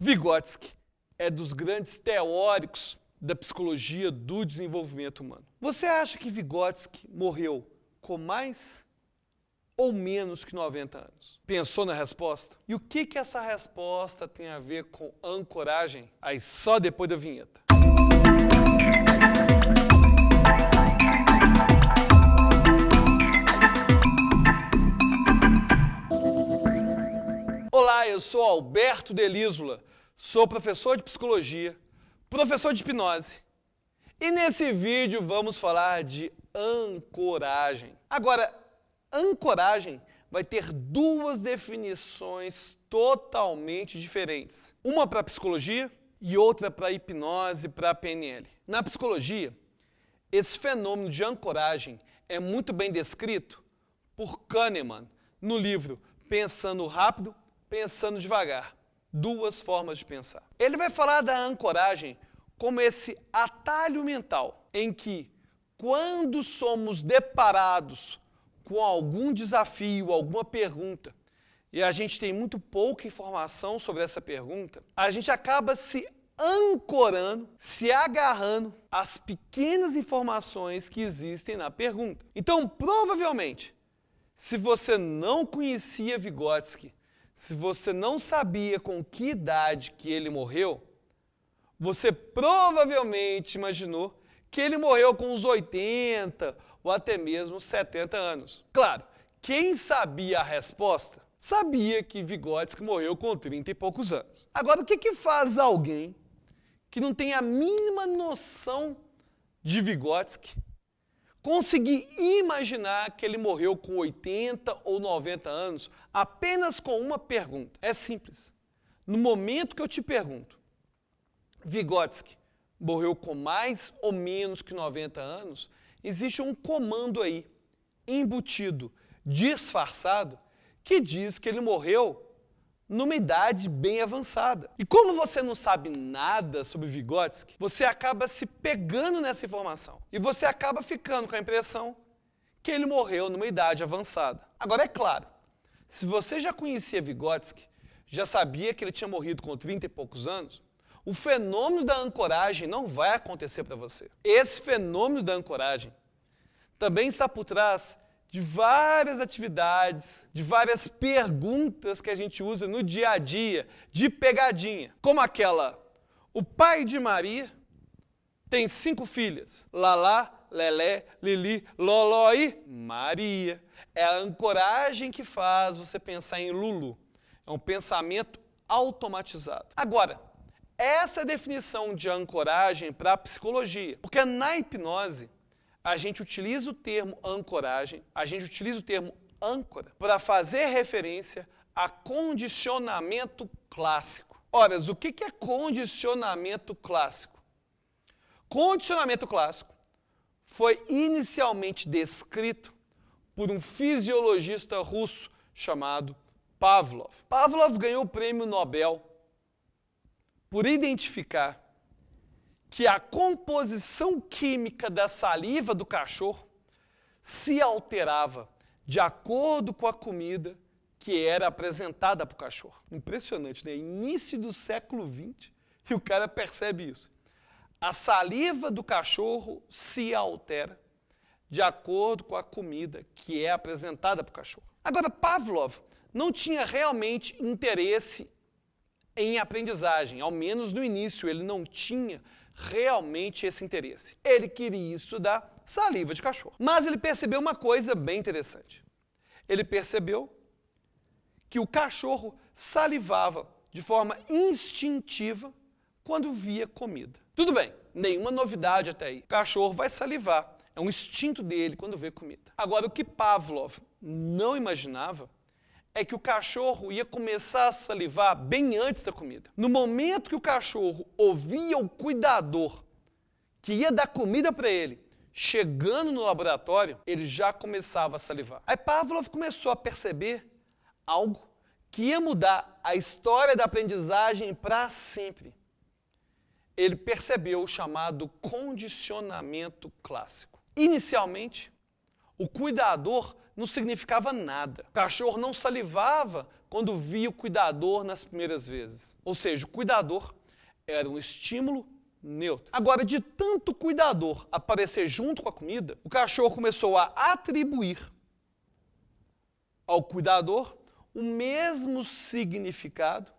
Vygotsky é dos grandes teóricos da psicologia do desenvolvimento humano. Você acha que Vygotsky morreu com mais ou menos que 90 anos? Pensou na resposta? E o que essa resposta tem a ver com ancoragem? Aí só depois da vinheta. Olá, eu sou Alberto Delísula, sou professor de psicologia, professor de hipnose, e nesse vídeo vamos falar de ancoragem. Agora, ancoragem vai ter duas definições totalmente diferentes. Uma para psicologia e outra para hipnose, para PNL. Na psicologia, esse fenômeno de ancoragem é muito bem descrito por Kahneman no livro Pensando Rápido, Pensando Devagar. Duas formas de pensar. Ele vai falar da ancoragem como esse atalho mental em que, quando somos deparados com algum desafio, alguma pergunta, e a gente tem muito pouca informação sobre essa pergunta, a gente acaba se ancorando, se agarrando às pequenas informações que existem na pergunta. Então, provavelmente, se você não conhecia Vygotsky, se você não sabia com que idade que ele morreu, você provavelmente imaginou que ele morreu com uns 80 ou até mesmo 70 anos. Claro, quem sabia a resposta, sabia que Vygotsky morreu com 30 e poucos anos. Agora, o que faz alguém que não tem a mínima noção de Vygotsky conseguir imaginar que ele morreu com 80 ou 90 anos apenas com uma pergunta? É simples. No momento que eu te pergunto, Vygotsky morreu com mais ou menos que 90 anos, existe um comando aí, embutido, disfarçado, que diz que ele morreu numa idade bem avançada. E como você não sabe nada sobre Vygotsky, você acaba se pegando nessa informação. E você acaba ficando com a impressão que ele morreu numa idade avançada. Agora, é claro, se você já conhecia Vygotsky, já sabia que ele tinha morrido com 30 e poucos anos, o fenômeno da ancoragem não vai acontecer para você. Esse fenômeno da ancoragem também está por trás de várias atividades, de várias perguntas que a gente usa no dia a dia, de pegadinha. Como aquela: o pai de Maria tem 5 filhas. Lalá, Lelé, Lili, Loló e Maria. É a ancoragem que faz você pensar em Lulu. É um pensamento automatizado. Agora, essa é a definição de ancoragem para a psicologia. Porque na hipnose, a gente utiliza o termo ancoragem, a gente utiliza o termo âncora para fazer referência a condicionamento clássico. Ora, o que é condicionamento clássico? Condicionamento clássico foi inicialmente descrito por um fisiologista russo chamado Pavlov. Pavlov ganhou o prêmio Nobel por identificar que a composição química da saliva do cachorro se alterava de acordo com a comida que era apresentada para o cachorro. Impressionante, né? Início do século XX e o cara percebe isso. A saliva do cachorro se altera de acordo com a comida que é apresentada para o cachorro. Agora, Pavlov não tinha realmente interesse em aprendizagem, ao menos no início ele não tinha realmente esse interesse. Ele queria estudar saliva de cachorro. Mas ele percebeu uma coisa bem interessante. Ele percebeu que o cachorro salivava de forma instintiva quando via comida. Tudo bem, nenhuma novidade até aí. O cachorro vai salivar, é um instinto dele quando vê comida. Agora, o que Pavlov não imaginava é que o cachorro ia começar a salivar bem antes da comida. No momento que o cachorro ouvia o cuidador que ia dar comida para ele, chegando no laboratório, ele já começava a salivar. Aí Pavlov começou a perceber algo que ia mudar a história da aprendizagem para sempre. Ele percebeu o chamado condicionamento clássico. Inicialmente, o cuidador não significava nada. O cachorro não salivava quando via o cuidador nas primeiras vezes. Ou seja, o cuidador era um estímulo neutro. Agora, de tanto cuidador aparecer junto com a comida, o cachorro começou a atribuir ao cuidador o mesmo significado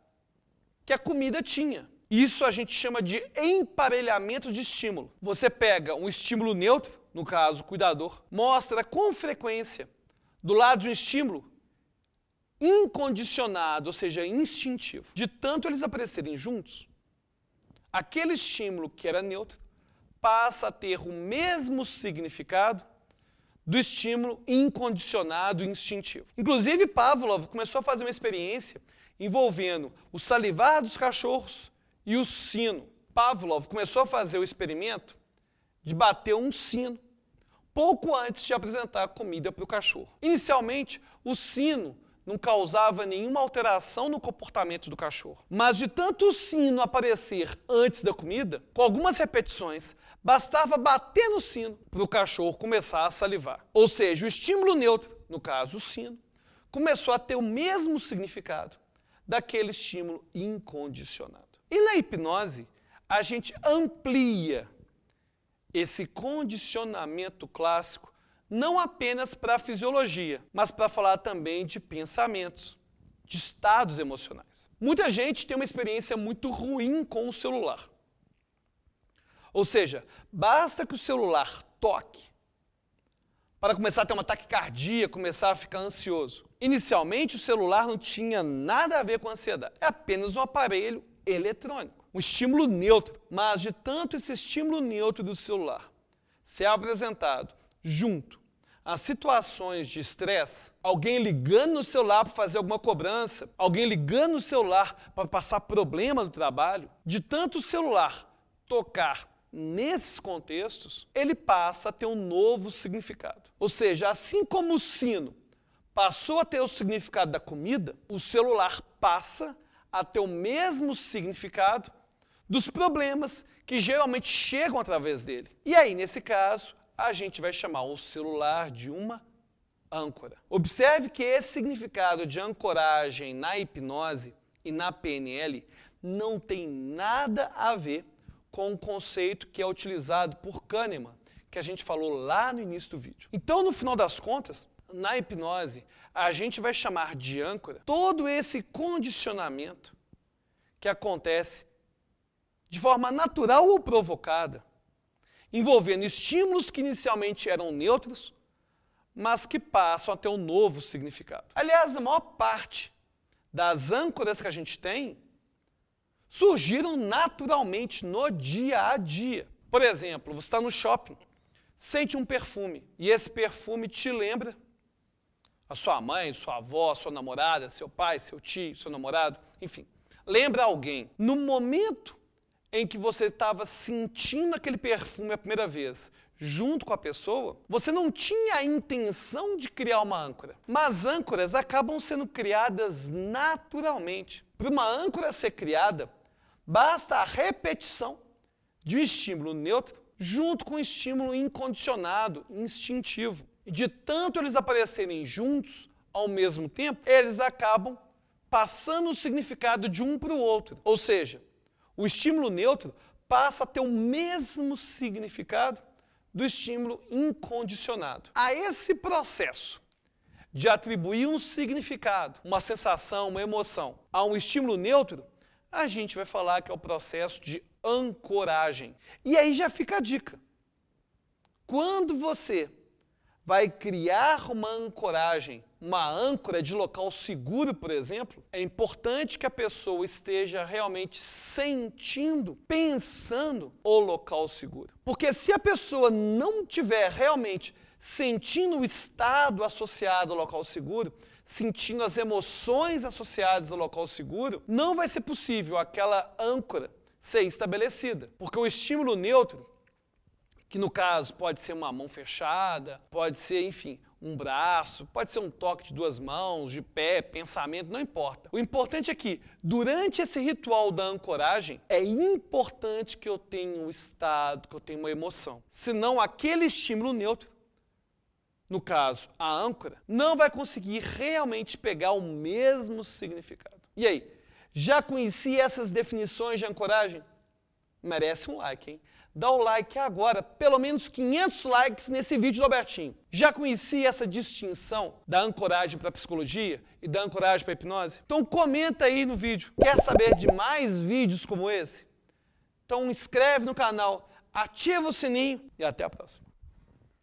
que a comida tinha. Isso a gente chama de emparelhamento de estímulo. Você pega um estímulo neutro, no caso o cuidador, mostra com frequência do lado de um estímulo incondicionado, ou seja, instintivo. De tanto eles aparecerem juntos, aquele estímulo que era neutro passa a ter o mesmo significado do estímulo incondicionado e instintivo. Inclusive, Pavlov começou a fazer uma experiência envolvendo o salivar dos cachorros e o sino. Pavlov começou a fazer o experimento de bater um sino pouco antes de apresentar a comida para o cachorro. Inicialmente, o sino não causava nenhuma alteração no comportamento do cachorro. Mas de tanto o sino aparecer antes da comida, com algumas repetições, bastava bater no sino para o cachorro começar a salivar. Ou seja, o estímulo neutro, no caso o sino, começou a ter o mesmo significado daquele estímulo incondicionado. E na hipnose, a gente amplia esse condicionamento clássico não apenas para a fisiologia, mas para falar também de pensamentos, de estados emocionais. Muita gente tem uma experiência muito ruim com o celular. Ou seja, basta que o celular toque para começar a ter uma taquicardia, começar a ficar ansioso. Inicialmente, o celular não tinha nada a ver com ansiedade. É apenas um aparelho eletrônico, um estímulo neutro. Mas de tanto esse estímulo neutro do celular ser apresentado junto a situações de estresse, alguém ligando no celular para fazer alguma cobrança, alguém ligando no celular para passar problema no trabalho, de tanto o celular tocar nesses contextos, ele passa a ter um novo significado. Ou seja, assim como o sino passou a ter o significado da comida, o celular passa a ter o mesmo significado dos problemas que geralmente chegam através dele. E aí, nesse caso, a gente vai chamar o celular de uma âncora. Observe que esse significado de ancoragem na hipnose e na PNL não tem nada a ver com o conceito que é utilizado por Kahneman, que a gente falou lá no início do vídeo. Então, no final das contas, na hipnose, a gente vai chamar de âncora todo esse condicionamento que acontece de forma natural ou provocada, envolvendo estímulos que inicialmente eram neutros, mas que passam a ter um novo significado. Aliás, a maior parte das âncoras que a gente tem surgiram naturalmente no dia a dia. Por exemplo, você está no shopping, sente um perfume, e esse perfume te lembra a sua mãe, sua avó, sua namorada, seu pai, seu tio, seu namorado, enfim. Lembra alguém. No momento em que você estava sentindo aquele perfume a primeira vez, junto com a pessoa, você não tinha a intenção de criar uma âncora. Mas âncoras acabam sendo criadas naturalmente. Para uma âncora ser criada, basta a repetição de um estímulo neutro junto com um estímulo incondicionado, instintivo. E de tanto eles aparecerem juntos ao mesmo tempo, eles acabam passando o significado de um para o outro. Ou seja, o estímulo neutro passa a ter o mesmo significado do estímulo incondicionado. A esse processo de atribuir um significado, uma sensação, uma emoção a um estímulo neutro, a gente vai falar que é o processo de ancoragem. E aí já fica a dica. Quando você vai criar uma ancoragem, uma âncora de local seguro, por exemplo, é importante que a pessoa esteja realmente sentindo, pensando o local seguro. Porque se a pessoa não tiver realmente sentindo o estado associado ao local seguro, sentindo as emoções associadas ao local seguro, não vai ser possível aquela âncora ser estabelecida. Porque o estímulo neutro, que no caso pode ser uma mão fechada, pode ser, enfim, um braço, pode ser um toque de duas mãos, de pé, pensamento, não importa. O importante é que, durante esse ritual da ancoragem, é importante que eu tenha um estado, que eu tenha uma emoção. Senão, aquele estímulo neutro no caso a âncora, não vai conseguir realmente pegar o mesmo significado. E aí, já conhecia essas definições de ancoragem? Merece um like, hein? Dá o like agora, pelo menos 500 likes nesse vídeo do Albertinho. Já conhecia essa distinção da ancoragem para a psicologia e da ancoragem para a hipnose? Então comenta aí no vídeo. Quer saber de mais vídeos como esse? Então inscreve no canal, ativa o sininho e até a próxima.